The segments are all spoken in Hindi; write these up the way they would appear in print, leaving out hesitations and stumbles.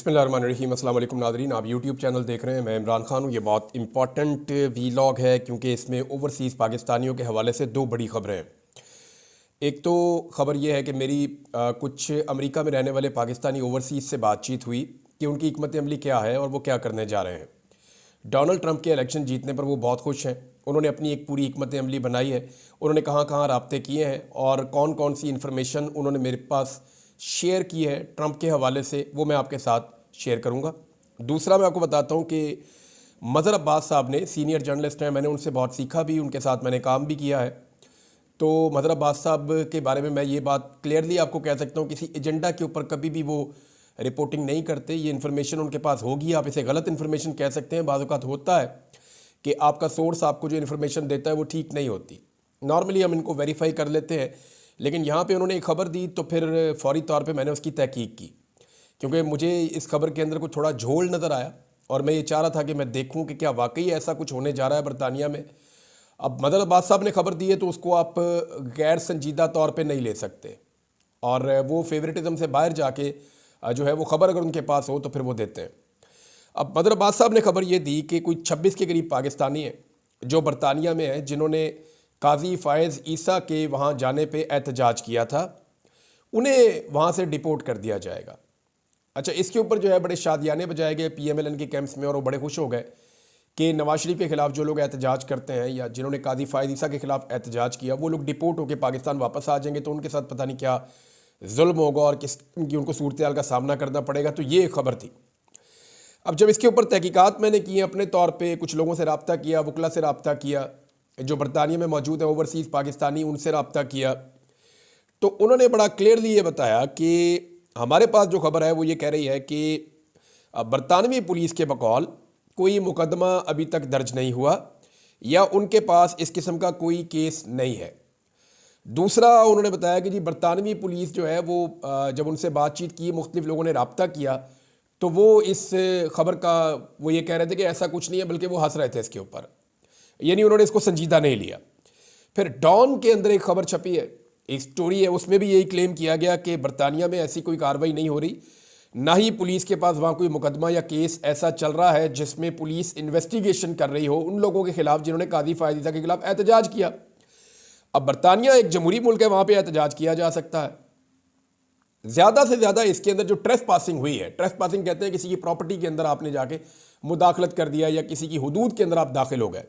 बिस्मिल्लाहिर्रहमानिर्रहीम। अस्सलाम वालेकुम नाज़रीन, आप यूट्यूब चैनल देख रहे हैं। मैं इमरान खान हूँ। ये बहुत इंपॉर्टेंट वीलॉग है क्योंकि इसमें ओवरसीज़ पाकिस्तानियों के हवाले से दो बड़ी ख़बरें हैं। एक तो ख़बर यह है कि मेरी कुछ अमेरिका में रहने वाले पाकिस्तानी ओवरसीज़ से बातचीत हुई कि उनकी हिकमत अमली क्या है और वो क्या करने जा रहे हैं। डोनाल्ड ट्रंप के इलेक्शन जीतने पर वो बहुत खुश हैं। उन्होंने अपनी एक पूरी हिकमत अमली बनाई है। उन्होंने कहाँ कहाँ राब्ते किए हैं और कौन कौन सी इन्फॉर्मेशन उन्होंने मेरे पास शेयर की है ट्रंप के हवाले से, वो मैं आपके साथ शेयर करूँगा। दूसरा मैं आपको बताता हूँ कि मज़हर अब्बास साहब ने, सीनियर जर्नलिस्ट हैं, मैंने उनसे बहुत सीखा भी, उनके साथ मैंने काम भी किया है। तो मज़हर अब्बास साहब के बारे में मैं ये बात क्लियरली आपको कह सकता हूँ, किसी एजेंडा के ऊपर कभी भी वो रिपोर्टिंग नहीं करते। ये इन्फॉर्मेशन उनके पास होगी, आप इसे गलत इन्फॉर्मेशन कह सकते हैं। बाज़ औक़ात होता है कि आपका सोर्स आपको जो इन्फॉर्मेशन देता है वो ठीक नहीं होती। नॉर्मली हम इनको वेरीफाई कर लेते हैं, लेकिन यहाँ पे उन्होंने एक ख़बर दी तो फिर फौरी तौर पे मैंने उसकी तहकीक की, क्योंकि मुझे इस खबर के अंदर कुछ थोड़ा झोल नज़र आया और मैं ये चाह रहा था कि मैं देखूँ कि क्या वाकई ऐसा कुछ होने जा रहा है बरतानिया में। अब मदर अब्बास साहब ने खबर दी है तो उसको आप गैर संजीदा तौर पे नहीं ले सकते, और वो फेवरेटिज़म से बाहर जाके जो है वो ख़बर अगर उनके पास हो तो फिर वो देते हैं। अब मदर अब्बास साहब ने खबर ये दी कि कोई 26 के करीब पाकिस्तानी हैं जो बरतानिया में हैं, जिन्होंने काजी फ़ायज़ ईसा के वहाँ जाने पे एहतजाज किया था, उन्हें वहाँ से डिपोर्ट कर दिया जाएगा। अच्छा, इसके ऊपर जो है बड़े शादियाने बजाए गए PMLN के कैंप्स में, और वो बड़े खुश हो गए कि नवाज शरीफ के ख़िलाफ़ जो लोग एहतजाज करते हैं या जिन्होंने काजी फ़ायज़ ईसा के ख़िलाफ़ एहतजाज किया, वो लोग डिपोर्ट होकर पाकिस्तान वापस आ जाएंगे, तो उनके साथ पता नहीं क्या जुल्म होगा और किस की उनको सूरत हाल का सामना करना पड़ेगा। तो ये खबर थी। अब जब इसके ऊपर तहकीकात मैंने की अपने तौर पे, कुछ लोगों से रब्ता किया, वकला से रब्ता किया जो बरतानिया में मौजूद है ओवरसीज़ पाकिस्तानी, उनसे रब्ता किया, तो उन्होंने बड़ा क्लियरली ये बताया कि हमारे पास जो खबर है वो ये कह रही है कि बरतानवी पुलिस के बकौल कोई मुकदमा अभी तक दर्ज नहीं हुआ या उनके पास इस किस्म का कोई केस नहीं है। दूसरा उन्होंने बताया कि जी बरतानवी पुलिस जो है वो जब उनसे बातचीत की, मुख्तलिफ लोगों ने रब्ता किया, तो वो इस खबर का वो ये कह रहे थे कि ऐसा कुछ नहीं है, बल्कि वो हंस रहे थे इसके ऊपर, यानी उन्होंने इसको संजीदा नहीं लिया। फिर डॉन के अंदर एक खबर छपी है, एक स्टोरी है, उसमें भी यही क्लेम किया गया कि बरतानिया में ऐसी कोई कार्रवाई नहीं हो रही, ना ही पुलिस के पास वहाँ कोई मुकदमा या केस ऐसा चल रहा है जिसमें पुलिस इन्वेस्टिगेशन कर रही हो उन लोगों के खिलाफ जिन्होंने काजी फ़ायज़ ईसा के खिलाफ एहतजाज किया। अब बरतानिया एक जमहूरी मुल्क है, वहाँ पर एहतजाज किया जा सकता है। ज़्यादा से ज़्यादा इसके अंदर जो ट्रेस पासिंग हुई है, ट्रेस पासिंग कहते हैं किसी की प्रॉपर्टी के अंदर आपने जाके मुदाखलत कर दिया या किसी की हुदूद के अंदर आप दाखिल हो गए,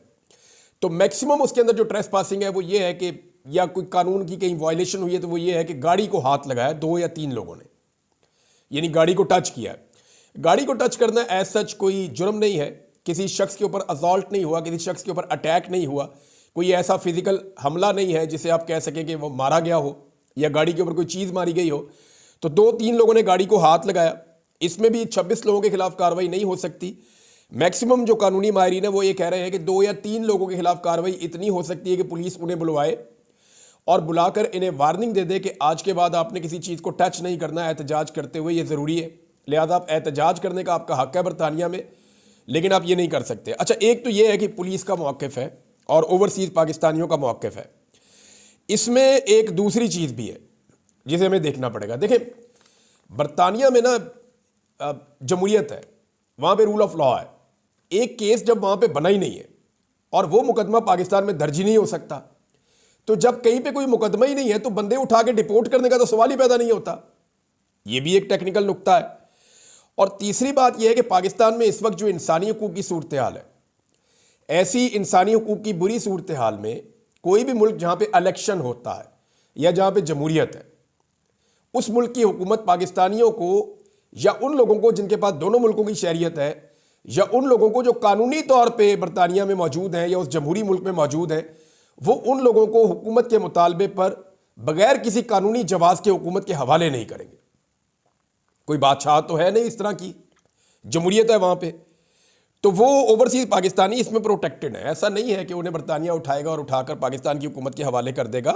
तो मैक्सिमम उसके अंदर जो ट्रेस पासिंग है वो ये है कि या कोई कानून की कहीं वायलेशन हुई है तो वो ये है कि गाड़ी को हाथ लगाया 2 या 3 लोगों ने, यानी गाड़ी को टच किया। गाड़ी को टच करना एज सच कोई जुर्म नहीं है, किसी शख्स के ऊपर असॉल्ट नहीं हुआ, किसी शख्स के ऊपर अटैक नहीं हुआ, कोई ऐसा फिजिकल हमला नहीं है जिसे आप कह सकें कि वो मारा गया हो या गाड़ी के ऊपर कोई चीज़ मारी गई हो। तो 2-3 लोगों ने गाड़ी को हाथ लगाया, इसमें भी 26 लोगों के खिलाफ कार्रवाई नहीं हो सकती। मैक्सिमम जो कानूनी माहिरीन है वो ये कह रहे हैं कि 2 या 3 लोगों के खिलाफ कार्रवाई इतनी हो सकती है कि पुलिस उन्हें बुलवाए और बुलाकर इन्हें वार्निंग दे दे कि आज के बाद आपने किसी चीज़ को टच नहीं करना एहतजाज करते हुए, ये ज़रूरी है, लिहाजा आप एहतजाज करने का आपका हक है बरतानिया में, लेकिन आप ये नहीं कर सकते। अच्छा, एक तो ये है कि पुलिस का मौक़िफ़ है और ओवरसीज़ पाकिस्तानियों का मौक़िफ़ है। इसमें एक दूसरी चीज़ भी है जिसे हमें देखना पड़ेगा। देखें, बरतानिया में ना जमहूरियत है, वहाँ पे रूल ऑफ लॉ है। एक केस जब वहाँ पे बना ही नहीं है और वो मुकदमा पाकिस्तान में दर्ज ही नहीं हो सकता, तो जब कहीं पे कोई मुकदमा ही नहीं है तो बंदे उठा के डिपोर्ट करने का तो सवाल ही पैदा नहीं होता। ये भी एक टेक्निकल नुक्ता है। और तीसरी बात यह है कि पाकिस्तान में इस वक्त जो इंसानी हकूक़ की सूरत हाल है, ऐसी इंसानी हकूक़ की बुरी सूरत हाल में कोई भी मुल्क जहाँ पे इलेक्शन होता है या जहाँ पे जमहूरियत है, उस मुल्क की हुकूमत पाकिस्तानियों को या उन लोगों को जिनके पास दोनों मुल्कों की शहरियत है या उन लोगों को जो कानूनी तौर पे बरतानिया में मौजूद हैं या उस जमहूरी मुल्क में मौजूद हैं, वो उन लोगों को हुकूमत के मुतालबे पर बगैर किसी कानूनी जवाज़ के हुकूमत के हवाले नहीं करेंगे। कोई बादशाह तो है नहीं इस तरह की, जमहूरियत है वहाँ पे, तो वो ओवरसीज़ पाकिस्तानी इसमें प्रोटेक्टेड है। ऐसा नहीं है कि उन्हें बरतानिया उठाएगा और उठाकर पाकिस्तान की हुकूमत के हवाले कर देगा।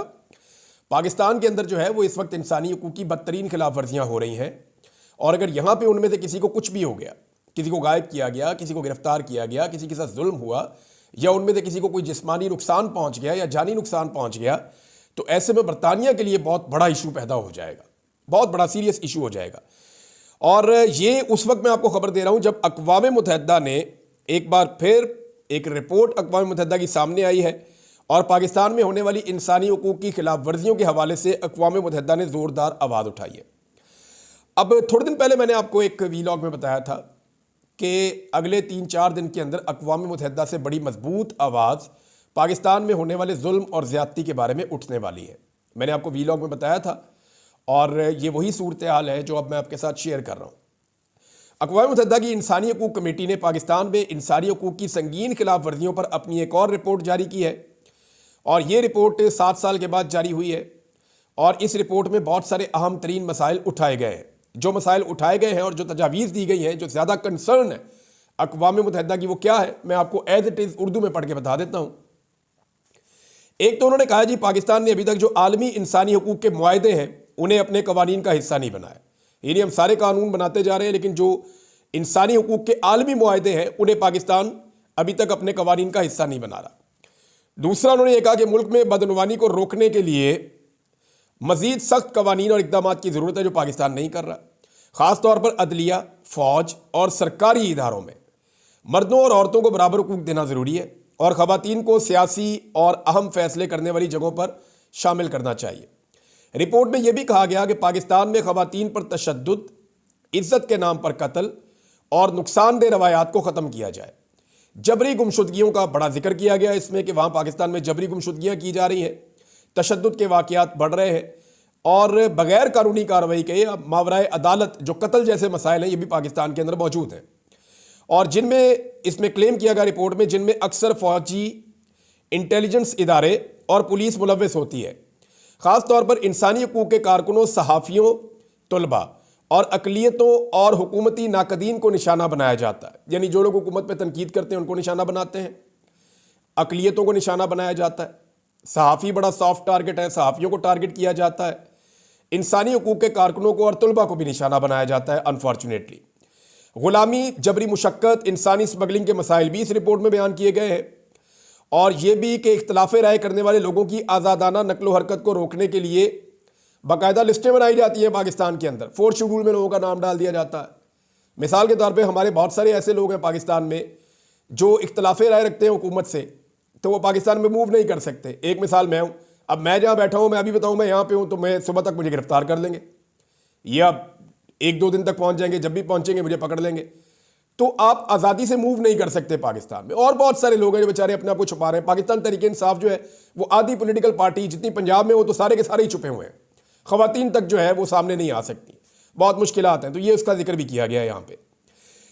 पाकिस्तान के अंदर जो है वो इस वक्त इंसानी हकूक़ की बदतरीन खिलाफ वर्जियाँ हो रही हैं, और अगर यहाँ पे उनमें से किसी को कुछ भी हो गया, किसी को गायब किया गया, किसी को गिरफ्तार किया गया, किसी के साथ जुल्म हुआ या उनमें से किसी को कोई जिस्मानी नुकसान पहुँच गया या जानी नुकसान पहुँच गया, तो ऐसे में बरतानिया के लिए बहुत बड़ा इशू पैदा हो जाएगा, बहुत बड़ा सीरियस इशू हो जाएगा। और ये उस वक्त मैं आपको खबर दे रहा हूं जब अक़वाम मुत्तहिदा ने एक बार फिर एक रिपोर्ट अक़वाम मुत्तहिदा की सामने आई है और पाकिस्तान में होने वाली इंसानी हकूक़ की खिलाफ वर्जियों के हवाले से अक़वाम मुत्तहिदा ने ज़ोरदार आवाज़ उठाई है। अब थोड़े दिन पहले मैंने आपको एक वीलॉग में बताया था कि अगले 3-4 दिन के अंदर अक़वाम मुत्तहिदा से बड़ी मजबूत आवाज़ पाकिस्तान में होने वाले जुल्म और ज़्यादती के बारे में उठने वाली है। मैंने आपको वीलॉग में बताया था और ये वही सूरत हाल है जो अब मैं आपके साथ शेयर कर रहा हूँ। अक़वाम मुत्तहिदा की इंसानी हकूक़ कमेटी ने पाकिस्तान में इंसानी हकूक़ की संगीन खिलाफ वर्जियों पर अपनी एक और रिपोर्ट जारी की है और ये रिपोर्ट 7 साल के बाद जारी हुई है और इस रिपोर्ट में बहुत सारे अहम तरीन मसाइल उठाए गए हैं। जो मसाइल उठाए गए हैं और जो तजावीज़ दी गई हैं, जो ज़्यादा कंसर्न है अक़वाम मुत्तहिदा की, वो क्या है मैं आपको एज इट इज़ उर्दू में पढ़ के बता देता हूँ। एक तो उन्होंने कहा जी पाकिस्तान ने अभी तक जो आलमी इंसानी हकूक़ के मुआहदे हैं उन्हें अपने कवानीन का हिस्सा नहीं बनाया। यानी हम सारे कानून बनाते जा रहे हैं लेकिन जो इंसानी हकूक़ के आलमी मुआहदे हैं उन्हें पाकिस्तान अभी तक अपने कवानीन का हिस्सा नहीं बना रहा। दूसरा उन्होंने ये कहा कि मुल्क में बदनवानी को रोकने के लिए मज़ीद सख्त कवानीन और इक़दाम की ज़रूरत है जो पाकिस्तान नहीं कर रहा। ख़ास तौर पर अदलिया, फ़ौज और सरकारी इदारों में मर्दों और औरतों को बराबर हकूक़ देना ज़रूरी है और ख़वातीन को सियासी और अहम फ़ैसले करने वाली जगहों पर शामिल करना चाहिए। रिपोर्ट में यह भी कहा गया कि पाकिस्तान में ख़वातीन पर तशद्दुद, इज़्ज़त के नाम पर कत्ल और नुकसानदेह रवायात को ख़त्म किया जाए। जबरी गुमशुदगियों का बड़ा जिक्र किया गया इसमें कि वहाँ पाकिस्तान में जबरी गुमशुदगियाँ की जा रही हैं, तशद्दुद के वाक़यात बढ़ रहे हैं और बग़ैर कानूनी कार्रवाई के मावराए अदालत जो कत्ल जैसे मसाइल हैं ये भी पाकिस्तान के अंदर मौजूद हैं और जिनमें इसमें क्लेम किया गया रिपोर्ट में जिनमें अक्सर फ़ौजी, इंटेलिजेंस इदारे और पुलिस मुलव्वस होती है। ख़ास तौर पर इंसानी हकूक़ के कारकुनों, सहाफ़ियों, तलबा और अक़लियतों और हुकूमती नाकदीन को निशाना बनाया जाता है। यानी जो लोग हुकूमत पे तनकीद करते हैं उनको निशाना बनाते हैं, अक़लियतों को निशाना बनाया जाता है, सहाफ़ी बड़ा सॉफ्ट टारगेट है, सहाफ़ियों को टारगेट किया जाता है, इंसानी हकूक़ के कारकुनों को और तलबा को भी निशाना बनाया जाता है। अनफॉर्चुनेटली ग़ुलामी, जबरी मुशक्क़त, इंसानी स्मगलिंग के मसाइल भी इस रिपोर्ट में बयान किए गए हैं और ये भी कि इख्तलाफ राय करने वाले लोगों की आज़ादाना नकलो हरकत को रोकने के लिए बाकायदा लिस्टें बनाई जाती हैं पाकिस्तान के अंदर। 4th शेड्यूल में लोगों का नाम डाल दिया जाता है। मिसाल के तौर पे हमारे बहुत सारे ऐसे लोग हैं पाकिस्तान में जो इख्तलाफ राय रखते हैं हुकूमत से, तो वो पाकिस्तान में मूव नहीं कर सकते। एक मिसाल मैं हूँ, अब मैं जहाँ बैठा हूँ मैं अभी बताऊँ मैं यहाँ पे हूँ तो मैं सुबह तक मुझे गिरफ्तार कर लेंगे या 1-2 दिन तक पहुँच जाएंगे, जब भी पहुँचेंगे मुझे पकड़ लेंगे। तो आप आज़ादी से मूव नहीं कर सकते पाकिस्तान में। और बहुत सारे लोग हैं जो बेचारे अपने आप को छुपा रहे हैं। पाकिस्तान तहरीक इंसाफ जो है वो आधी पॉलिटिकल पार्टी जितनी पंजाब में वो तो सारे के सारे ही छुपे हुए हैं। ख़वातीन तक जो है वो सामने नहीं आ सकती, बहुत मुश्किलात हैं। तो ये उसका जिक्र भी किया गया है यहाँ पे।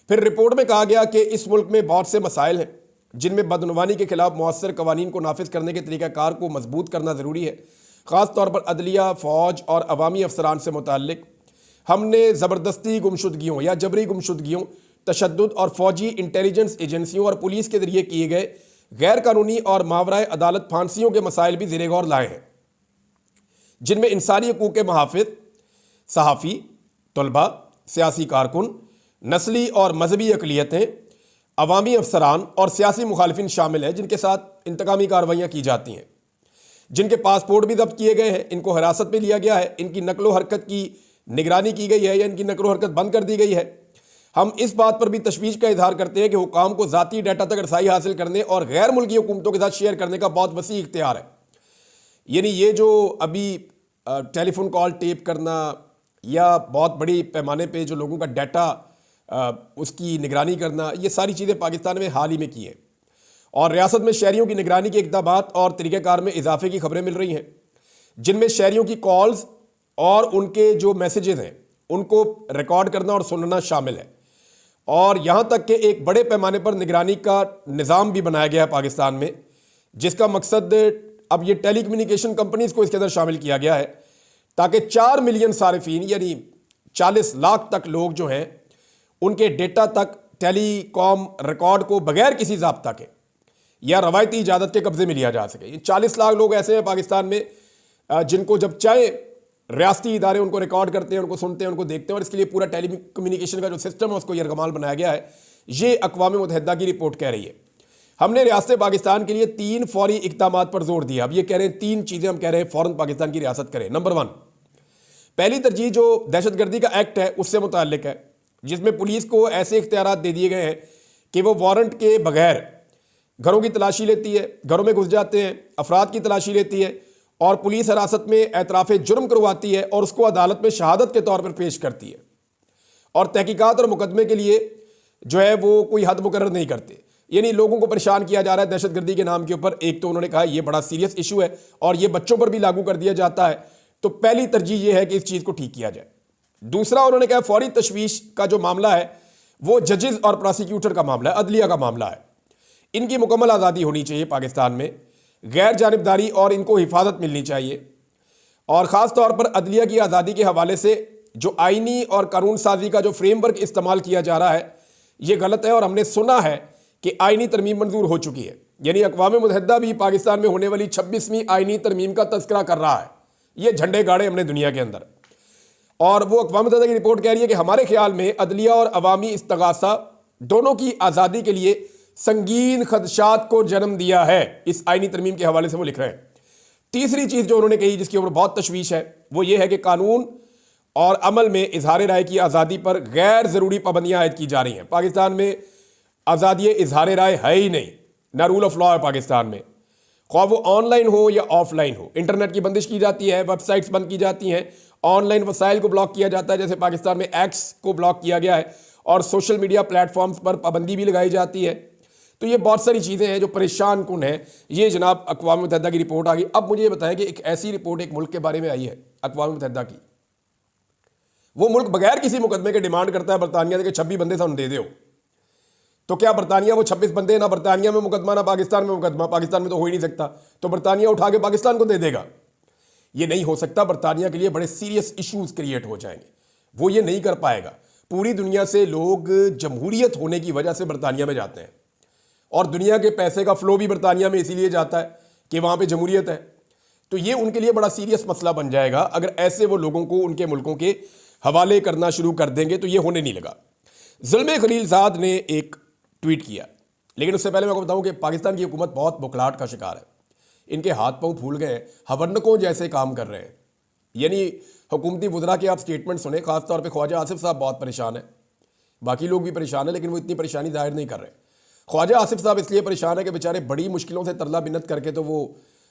फिर रिपोर्ट में कहा गया कि इस मुल्क में बहुत से मसाइल हैं जिनमें बदनवानी के खिलाफ मौसर कवानीन को नाफिज करने के तरीक़ाकार को मजबूत करना ज़रूरी है। ख़ास तौर पर अदलिया, फ़ौज और अवामी अफसरान से मुताल्लिक हमने ज़बरदस्ती गुमशुदगियों या जबरी गुमशुदगियों, तशद्दुद और फ़ौजी इंटेलिजेंस एजेंसियों और पुलिस के ज़रिए किए गए गैर कानूनी और मावराए अदालत फांसियों के मसाइल भी ज़ेरे गौर लाए हैं, जिनमें इंसानी हकूक़ के महाफ़िज़, सहाफ़ी, तलबा, सियासी कारकुन, नस्ली और मजहबी अक़लियतें, अवामी अफसरान और सियासी मुखालिफिन शामिल हैं जिनके साथ इंतकामी कार्रवाइयाँ की जाती हैं, जिनके पासपोर्ट भी जब्त किए गए हैं, इनको हिरासत में लिया गया है, इनकी नकलो हरकत की निगरानी की गई है या इनकी नकलो हरकत बंद कर दी गई है। हम इस बात पर भी तशवीश का इजहार करते हैं कि हुकाम को ज़ाती डाटा तक रसाई हासिल करने और गैर मुल्की हुकूमतों के साथ शेयर करने का बहुत वसी इख्तियार है। यानी ये जो अभी टेलीफोन कॉल टेप करना या बहुत बड़ी पैमाने पे जो लोगों का डाटा उसकी निगरानी करना, ये सारी चीज़ें पाकिस्तान में हाल ही में की हैं और रियासत में शहरियों की निगरानी के इक़दामात और तरीक़ाकार में इजाफे की खबरें मिल रही हैं, जिनमें शहरियों की कॉल्स और उनके जो मैसेजेस हैं उनको रिकॉर्ड करना और सुनना शामिल है। और यहाँ तक कि एक बड़े पैमाने पर निगरानी का निज़ाम भी बनाया गया है पाकिस्तान में, जिसका मकसद अब ये टेलीकम्युनिकेशन कंपनीज़ को इसके अंदर शामिल किया गया है ताकि 4 मिलियन सारिफीन यानी 40 लाख तक लोग जो हैं उनके डेटा तक टेलीकॉम रिकॉर्ड को बगैर किसी ज़ाब्ता के या रवायती इजाज़त के कब्ज़े में लिया जा सके। ये 40 लाख लोग ऐसे हैं पाकिस्तान में जिनको जब चाहे रियासती इदारे उनको रिकॉर्ड करते हैं, उनको सुनते हैं, उनको देखते हैं और इसके लिए पूरा टेली कम्युनिकेशन का जो सिस्टम है उसको यरगमाल बनाया गया है। ये अक़वाम मुत्तहिदा की रिपोर्ट कह रही है। हमने रियासत पाकिस्तान के लिए 3 फौरी इक़दामात पर जोर दिया। अब ये कह रहे हैं 3 चीज़ें हम कह रहे हैं फ़ौरन पाकिस्तान की रियासत करें। नंबर 1, पहली तरजीह जो दहशतगर्दी का एक्ट है उससे मुताल्लिक है, जिसमें पुलिस को ऐसे इख्तियारात दे दिए गए हैं कि वो वारंट के बगैर घरों की तलाशी लेती है, घरों में घुस जाते हैं, अफराद की तलाशी लेती है और पुलिस हिरासत में एतराफ़ जुर्म करवाती है और उसको अदालत में शहादत के तौर पर पेश करती है और तहकीकात और मुकदमे के लिए जो है वो कोई हद मुकर्रर नहीं करते। यानी लोगों को परेशान किया जा रहा है दहशतगर्दी के नाम के ऊपर। एक तो उन्होंने कहा ये बड़ा सीरियस इशू है और ये बच्चों पर भी लागू कर दिया जाता है, तो पहली तरजीह ये है कि इस चीज़ को ठीक किया जाए। दूसरा उन्होंने कहा फौरी तशवीश का जो मामला है वो जजेस और प्रोसिक्यूटर का मामला है, अदलिया का मामला है। इनकी मुकम्मल आज़ादी होनी चाहिए पाकिस्तान में, गैर जानिबदारी और इनको हिफाजत मिलनी चाहिए। और ख़ास तौर पर अदलिया की आज़ादी के हवाले से जो आइनी और कानून साजी का जो फ्रेमवर्क इस्तेमाल किया जा रहा है ये गलत है। और हमने सुना है कि आइनी तरमीम मंजूर हो चुकी है, यानी अक़वाम मुत्तहिदा भी पाकिस्तान में होने वाली 26वीं आइनी तरमीम का तज़किरा कर रहा है। ये झंडे गाड़े हमने दुनिया के अंदर, और वो अक़वाम मुत्तहिदा की रिपोर्ट कह रही है कि हमारे ख्याल में अदलिया और अवामी इस्तगासा दोनों की आज़ादी के लिए संगीन खदशात को जन्म दिया है। इस आइनी तरमीम के हवाले से वो लिख रहे हैं। तीसरी चीज़ जो उन्होंने कही जिसके ऊपर बहुत तशवीश है वो ये है कि कानून और अमल में इजहार राय की आज़ादी पर गैर ज़रूरी पाबंदियाँ आयद की जा रही हैं। पाकिस्तान में आज़ादी इजहार राय है ही नहीं, ना रूल ऑफ लॉ है पाकिस्तान में, ख्वाह वो ऑनलाइन हो या ऑफलाइन हो। इंटरनेट की बंदिश की जाती है, वेबसाइट्स बंद की जाती हैं, ऑनलाइन वसाइल को ब्लॉक किया जाता है, जैसे पाकिस्तान में एक्स को ब्लॉक किया गया है, और सोशल मीडिया प्लेटफॉर्म्स पर पाबंदी भी लगाई जाती है। तो ये बहुत सारी चीज़ें हैं जो परेशान कुन है। ये जनाब अक़वाम मुत्तहिदा की रिपोर्ट आ गई। अब मुझे ये बताएं कि एक ऐसी रिपोर्ट एक मुल्क के बारे में आई है अक़वाम मुत्तहिदा की, वो मुल्क बगैर किसी मुकदमे के डिमांड करता है बरतानिया के 26 बंदे सामने दे दो। तो क्या बरतानिया वो 26 बंदे, ना बरतानिया में मुकदमा ना पाकिस्तान में मुकदमा, पाकिस्तान में तो हो ही नहीं सकता, तो बरतानिया उठा के पाकिस्तान को दे देगा? ये नहीं हो सकता। बरतानिया के लिए बड़े सीरियस इश्यूज क्रिएट हो जाएंगे, वो ये नहीं कर पाएगा। पूरी दुनिया से लोग जमहूरियत होने की वजह से बरतानिया में जाते हैं और दुनिया के पैसे का फ्लो भी बरतानिया में इसीलिए जाता है कि वहाँ पे जमहूरियत है। तो ये उनके लिए बड़ा सीरियस मसला बन जाएगा अगर ऐसे वो लोगों को उनके मुल्कों के हवाले करना शुरू कर देंगे, तो ये होने नहीं लगा। ज़ुल्म खलीलज़ाद ने एक ट्वीट किया, लेकिन उससे पहले मैं आपको बताऊं कि पाकिस्तान की हुकूमत बहुत बुखलाहट का शिकार है। इनके हाथ पांव फूल गए हैं, हवन्नकों जैसे काम कर रहे हैं। यानी हुकूमती वज़रा के आप स्टेटमेंट सुने, खासतौर पे ख्वाजा आसिफ साहब बहुत परेशान है, बाकी लोग भी परेशान है, लेकिन वो इतनी परेशानी जाहिर नहीं कर रहे। ख्वाजा आसिफ साहब इसलिए परेशान है कि बेचारे बड़ी मुश्किलों से तरला बिन्नत करके तो वो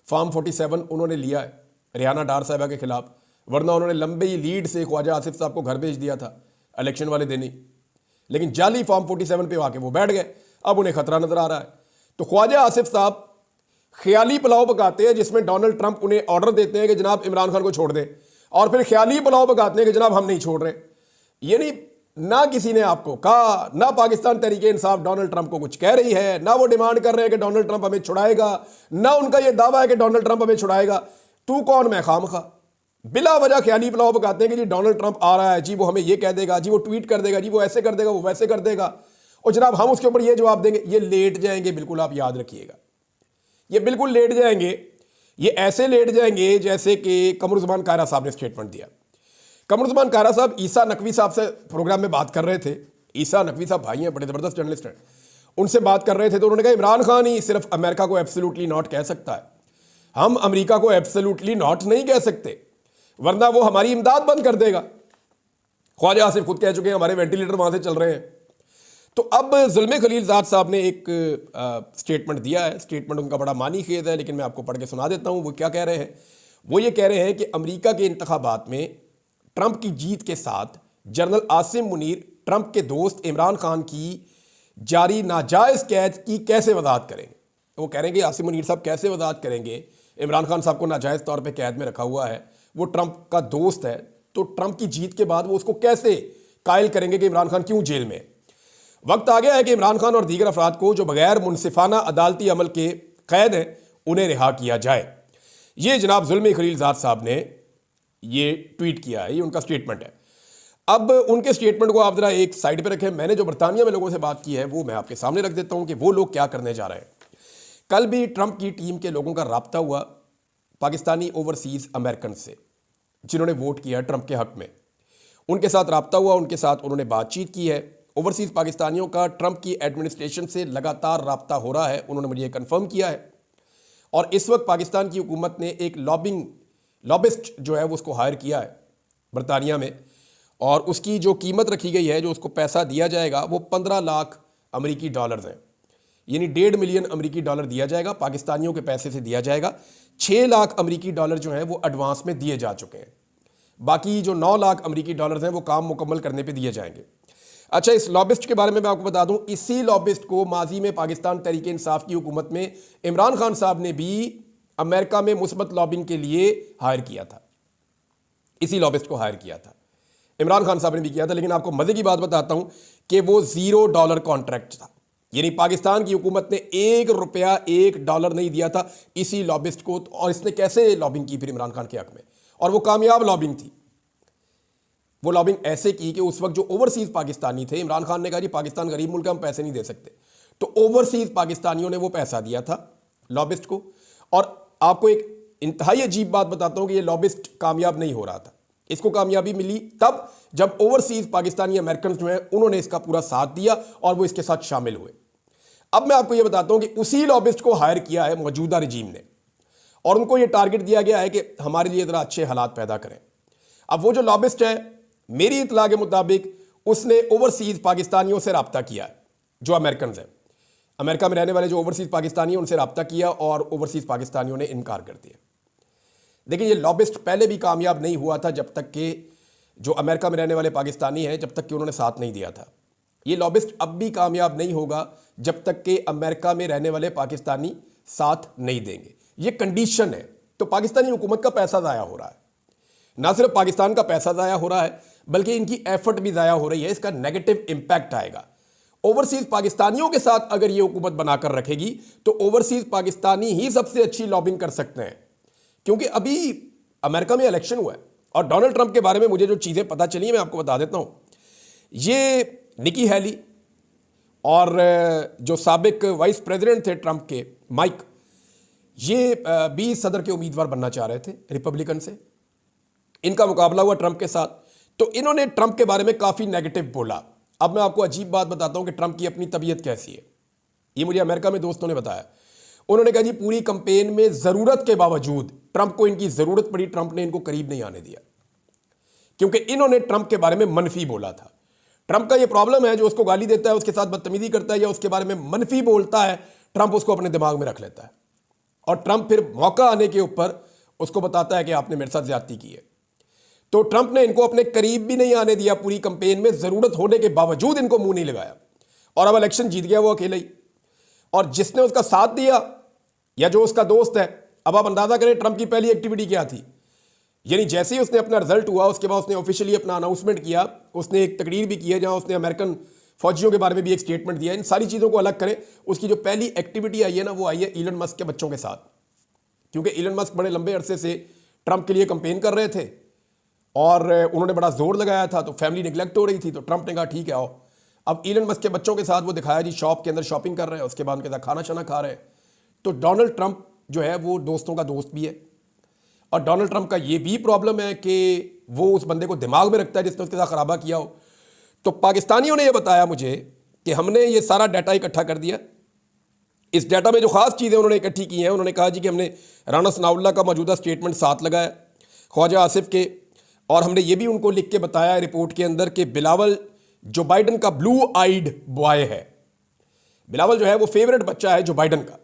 फार्म 47 उन्होंने लिया है रियाना डार साहिबा के खिलाफ, वरना उन्होंने लंबी लीड से ख्वाजा आसिफ साहब को घर भेज दिया था इलेक्शन वाले दिन ही, लेकिन जाली फॉर्म 47 पे आके वो बैठ गए। अब उन्हें खतरा नजर आ रहा है। तो ख्वाजा आसिफ साहब ख्याली पुलाव पकाते हैं जिसमें डोनाल्ड ट्रंप उन्हें ऑर्डर देते हैं कि जनाब इमरान खान को छोड़ दें, और फिर ख्याली पुलाव पकाते हैं कि जनाब हम नहीं छोड़ रहे। यानी ना किसी ने आपको कहा, ना पाकिस्तान तहरीक इंसाफ डोनाल्ड ट्रंप को कुछ कह रही है, ना वो डिमांड कर रहे हैं कि डोनाल्ड ट्रंप हमें छुड़ाएगा, ना उनका ये दावा है कि डोनाल्ड ट्रंप हमें छुड़ाएगा। तू कौन मैं खामखा बिला वजह ख्याली पुलाव पकाते हैं कि जी डोनाल्ड ट्रंप आ रहा है, जी वो हमें ये कह देगा, जी वो ट्वीट कर देगा, जी वो ऐसे कर देगा, वो वैसे कर देगा, और जनाब हम उसके ऊपर ये जवाब देंगे। ये लेट जाएंगे, बिल्कुल आप याद रखिएगा, ये बिल्कुल लेट जाएंगे। ये ऐसे लेट जाएंगे जैसे कि कमरुज़्ज़मान कायरा साहब ने स्टेटमेंट दिया। कमरुज़्ज़मान कायरा साहब ईसा नकवी साहब से प्रोग्राम में बात कर रहे थे। ईसा नकवी साहब भाई हैं, बड़े ज़बरदस्त जर्नलिस्ट हैं, उनसे बात कर रहे थे तो उन्होंने कहा इमरान खान ही सिर्फ अमेरिका को एब्सोल्युटली नॉट कह सकता है, हम अमेरिका को एब्सोल्युटली नॉट नहीं कह सकते, वरना वो हमारी इमदाद बंद कर देगा। ख्वाजा आसिफ खुद कह चुके हैं हमारे वेंटिलेटर वहां से चल रहे हैं। तो अब ज़ुल्म खलीलज़ाद साहब ने एक स्टेटमेंट दिया है। स्टेटमेंट उनका बड़ा मानी खेज है, लेकिन मैं आपको पढ़ के सुना देता हूं वो क्या कह रहे हैं। वो ये कह रहे हैं कि अमेरिका के इंतखाबात में ट्रंप की जीत के साथ जनरल आसिम मुनीर ट्रंप के दोस्त इमरान खान की जारी नाजायज़ कैद की कैसे वजाहत करेंगे। वो कह रहे हैं कि आसिम मुनीर साहब कैसे वजाहत करेंगे, इमरान खान साहब को नाजायज़ तौर पर कैद में रखा हुआ है, वो ट्रंप का दोस्त है, तो ट्रंप की जीत के बाद वो उसको कैसे कायल करेंगे कि इमरान खान क्यों जेल में। वक्त आ गया है कि इमरान खान और दीगर अफराद को जो बगैर मुनसिफाना अदालती अमल के कैद हैं उन्हें रिहा किया जाए। ये जनाब ज़ुल्म खलीलज़ाद साहब ने ये ट्वीट किया है, ये उनका स्टेटमेंट है। अब उनके स्टेटमेंट को आप जरा एक साइड पे रखें। मैंने जो बरतानिया में लोगों से बात की है वो मैं आपके सामने रख देता हूं कि वो लोग क्या करने जा रहे हैं। कल भी ट्रंप की टीम के लोगों का राब्ता हुआ पाकिस्तानी ओवरसीज़ अमेरिकन से जिन्होंने वोट किया ट्रंप के हक में, उनके साथ राब्ता हुआ, उनके साथ उन्होंने बातचीत की है। ओवरसीज़ पाकिस्तानियों का ट्रंप की एडमिनिस्ट्रेशन से लगातार राब्ता हो रहा है, उन्होंने मुझे कन्फर्म किया है। और इस वक्त पाकिस्तान की हुकूमत ने एक लॉबिस्ट जो है वो उसको हायर किया है, बरतानिया में, और उसकी जो कीमत रखी गई है, जो उसको पैसा दिया जाएगा, वो 15 लाख अमेरिकी डॉलर्स हैं। यानी 1.5 मिलियन अमेरिकी डॉलर दिया जाएगा, पाकिस्तानियों के पैसे से दिया जाएगा। 6 लाख अमेरिकी डॉलर जो हैं वो एडवांस में दिए जा चुके हैं। बाकी जो 9 लाख अमेरिकी डॉलर्स हैं वो काम मुकम्मल करने पे दिए जाएंगे। अच्छा, इस लॉबिस्ट के बारे में मैं आपको बता दूं, इसी लॉबिस्ट को माजी में पाकिस्तान तहरीक इंसाफ की हुकूमत में इमरान खान साहब ने भी अमेरिका में मुस्बत लॉबिंग के लिए हायर किया था। इसी लॉबिस्ट को हायर किया था, इमरान खान साहब ने भी किया था। लेकिन आपको मजे की बात बताता हूं कि वो $0 कॉन्ट्रैक्ट था। यानी पाकिस्तान की हुकूमत ने ₹1 $1 नहीं दिया था इसी लॉबिस्ट को। और इसने कैसे लॉबिंग की फिर इमरान खान के हक में, और वो कामयाब लॉबिंग थी। वो लॉबिंग ऐसे की कि उस वक्त जो ओवरसीज पाकिस्तानी थे, इमरान खान ने कहा जी पाकिस्तान गरीब मुल्क है, हम पैसे नहीं दे सकते, तो ओवरसीज पाकिस्तानियों ने वो पैसा दिया था लॉबिस्ट को। और आपको एक इंतहाई अजीब बात बताता हूं कि ये लॉबिस्ट कामयाब नहीं हो रहा था। इसको कामयाबी मिली तब जब ओवरसीज पाकिस्तानी अमेरिकन जो हैं उन्होंने इसका पूरा साथ दिया और वो इसके साथ शामिल हुए। अब मैं आपको ये बताता हूं कि उसी लॉबिस्ट को हायर किया है मौजूदा रजीम ने, और उनको ये टारगेट दिया गया है कि हमारे लिए ज़रा अच्छे हालात पैदा करें। अब वो जो लॉबिस्ट है, मेरी इतला के मुताबिक उसने ओवरसीज पाकिस्तानियों से रब्ता किया है, जो अमेरिकन हैं, अमेरिका में रहने वाले जो ओवरसीज पाकिस्तानी हैं उनसे रब्ता किया, और ओवरसीज पाकिस्तानियों ने इनकार कर दिया। देखिए, ये लॉबिस्ट पहले भी कामयाब नहीं हुआ था जब तक कि जो अमेरिका में रहने वाले पाकिस्तानी हैं, जब तक कि उन्होंने साथ नहीं दिया था। ये लॉबिस्ट अब भी कामयाब नहीं होगा जब तक कि अमेरिका में रहने वाले पाकिस्तानी साथ नहीं देंगे। ये कंडीशन है। तो पाकिस्तानी हुकूमत का पैसा ज़ाया हो रहा है, ना सिर्फ पाकिस्तान का पैसा ज़ाया हो रहा है बल्कि इनकी एफर्ट भी ज़ाया हो रही है। इसका नेगेटिव इंपैक्ट आएगा। ओवरसीज पाकिस्तानियों के साथ अगर ये हुकूमत बनाकर रखेगी तो ओवरसीज पाकिस्तानी ही सबसे अच्छी लॉबिंग कर सकते हैं। क्योंकि अभी अमेरिका में इलेक्शन हुआ है, और डोनाल्ड ट्रंप के बारे में मुझे जो चीज़ें पता चली मैं आपको बता देता हूँ। ये निकी हैली और जो साबिक वाइस प्रेसिडेंट थे ट्रंप के, माइक, ये भी सदर के उम्मीदवार बनना चाह रहे थे रिपब्लिकन से। इनका मुकाबला हुआ ट्रंप के साथ, तो इन्होंने ट्रंप के बारे में काफ़ी नेगेटिव बोला। अब मैं आपको अजीब बात बताता हूं कि ट्रंप की अपनी तबीयत कैसी है। ये मुझे अमेरिका में दोस्तों ने बताया। उन्होंने कहा जी पूरी कंपेन में ज़रूरत के बावजूद ट्रंप को इनकी ज़रूरत पड़ी, ट्रंप ने इनको करीब नहीं आने दिया, क्योंकि इन्होंने ट्रंप के बारे में मनफी बोला था। ट्रंप का ये प्रॉब्लम है, जो उसको गाली देता है, उसके साथ बदतमीजी करता है या उसके बारे में मनफी बोलता है, ट्रंप उसको अपने दिमाग में रख लेता है, और ट्रंप फिर मौका आने के ऊपर उसको बताता है कि आपने मेरे साथ ज्यादती की है। तो ट्रंप ने इनको अपने करीब भी नहीं आने दिया पूरी कंपेन में, ज़रूरत होने के बावजूद इनको मुंह नहीं लगाया, और अब इलेक्शन जीत गया वो अकेला ही। और जिसने उसका साथ दिया या जो उसका दोस्त है, अब आप अंदाजा करें ट्रंप की पहली एक्टिविटी क्या थी। यानी जैसे ही उसने अपना रिजल्ट हुआ उसके बाद उसने ऑफिशियली अपना अनाउंसमेंट किया, उसने एक तकरीर भी की है जहां उसने अमेरिकन फौजियों के बारे में भी एक स्टेटमेंट दिया। इन सारी चीज़ों को अलग करें, उसकी जो पहली एक्टिविटी आई है ना, वो आई है इलन मस्क के बच्चों के साथ। क्योंकि इलन मस्क बड़े लंबे अरसे से ट्रंप के लिए कंपेन कर रहे थे और उन्होंने बड़ा जोर लगाया था, तो फैमिली निगलेक्ट हो रही थी, तो ट्रंप ने कहा ठीक है आओ। अब इलन मस्क के बच्चों के साथ वो दिखाया जी शॉप के अंदर शॉपिंग कर रहे हैं, उसके बाद उनके साथ खाना शाना खा रहे हैं। तो डोनाल्ड ट्रंप जो है वो दोस्तों का दोस्त भी है, और डोनाल्ड ट्रंप का ये भी प्रॉब्लम है कि वो उस बंदे को दिमाग में रखता है जिसने उसके साथ खराबा किया हो। तो पाकिस्तानियों ने ये बताया मुझे कि हमने ये सारा डाटा इकट्ठा कर दिया। इस डाटा में जो खास चीज़ें उन्होंने इकट्ठी की हैं, उन्होंने कहा जी कि हमने राना सनाउल्लाह का मौजूदा स्टेटमेंट साथ लगाया, ख्वाजा आसिफ के, और हमने ये भी उनको लिख के बताया रिपोर्ट के अंदर कि बिलावल जो बाइडन का ब्लू आइड बॉय है। बिलावल जो है वो फेवरेट बच्चा है जो बाइडन का,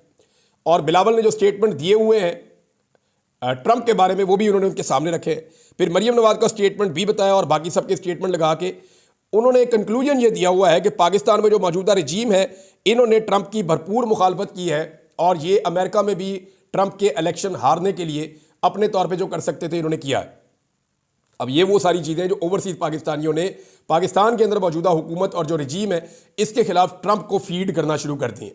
और बिलावल ने जो स्टेटमेंट दिए हुए हैं ट्रंप के बारे में वो भी उन्होंने उनके सामने रखे। फिर मरियम नवाज का स्टेटमेंट भी बताया, और बाकी सबके स्टेटमेंट लगा के उन्होंने कंक्लूजन ये दिया हुआ है कि पाकिस्तान में जो मौजूदा रजीम है इन्होंने ट्रंप की भरपूर मुखालफत की है, और ये अमेरिका में भी ट्रंप के इलेक्शन हारने के लिए अपने तौर पर जो कर सकते थे इन्होंने किया है। अब ये वो सारी चीज़ें जो ओवरसीज पाकिस्तानियों ने पाकिस्तान के अंदर मौजूदा हुकूमत और जो रजीम है इसके खिलाफ ट्रंप को फीड करना शुरू कर दी है,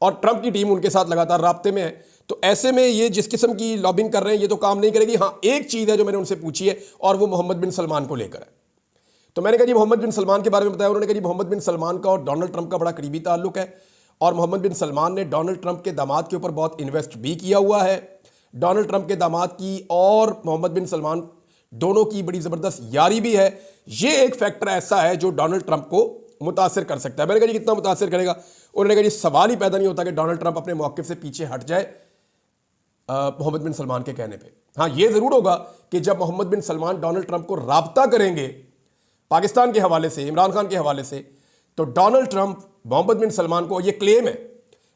और ट्रंप की टीम उनके साथ लगातार राब्ते में है। तो ऐसे में ये जिस किस्म की लॉबिंग कर रहे हैं ये तो काम नहीं करेगी। हाँ, एक चीज़ है जो मैंने उनसे पूछी है, और वो मोहम्मद बिन सलमान को लेकर है। तो मैंने कहा जी मोहम्मद बिन सलमान के बारे में बताया। उन्होंने कहा जी मोहम्मद बिन सलमान का और डोनाल्ड ट्रंप का बड़ा करीबी ताल्लुक है, और मोहम्मद बिन सलमान ने डोनाल्ड ट्रंप के दामाद के ऊपर बहुत इन्वेस्ट भी किया हुआ है। डोनाल्ड ट्रंप के दामाद की और मोहम्मद बिन सलमान दोनों की बड़ी ज़बरदस्त यारी भी है। ये एक फैक्टर ऐसा है जो डोनाल्ड ट्रंप को मुतासिर कर सकता है। मैंने कहा जी कितना मुतासिर करेगा। उन्होंने कहा जी सवाल ही पैदा नहीं होता कि डोनाल्ड ट्रंप अपने मौक़िफ़ से पीछे हट जाए। मोहम्मद बिन सलमान के कहने पे। हाँ, ये ज़रूर होगा कि जब मोहम्मद बिन सलमान डोनाल्ड ट्रंप को राब्ता करेंगे पाकिस्तान के हवाले से, इमरान खान के हवाले से, तो डोनाल्ड ट्रंप मोहम्मद बिन सलमान को, ये क्लेम है,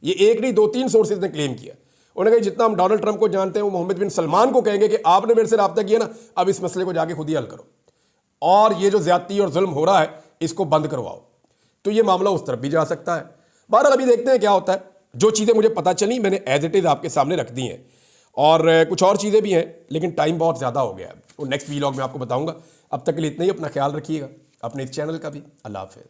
ये एक नहीं 2-3 सोर्सेज ने क्लेम किया, उन्होंने कहा जितना हम डोनाल्ड ट्रंप को जानते हैं वो मोहम्मद बिन सलमान को कहेंगे कि आपने मेरे से राब्ता किया ना, अब इस मसले को जाके खुद ही हल करो और ये जो ज्यादती और जुल्म हो रहा है इसको बंद करवाओ। तो ये मामला उस तरफ भी जा सकता है। बहरहाल अभी देखते हैं क्या होता है। जो चीज़ें मुझे पता चली मैंने एज इट इज़ आपके सामने रख दी हैं, और कुछ और चीज़ें भी हैं लेकिन टाइम बहुत ज़्यादा हो गया है, वो नेक्स्ट वीलॉग में आपको बताऊंगा। अब तक के लिए इतना ही, अपना ख्याल रखिएगा, अपने इस चैनल का भी। अल्लाह हाफ़िज़।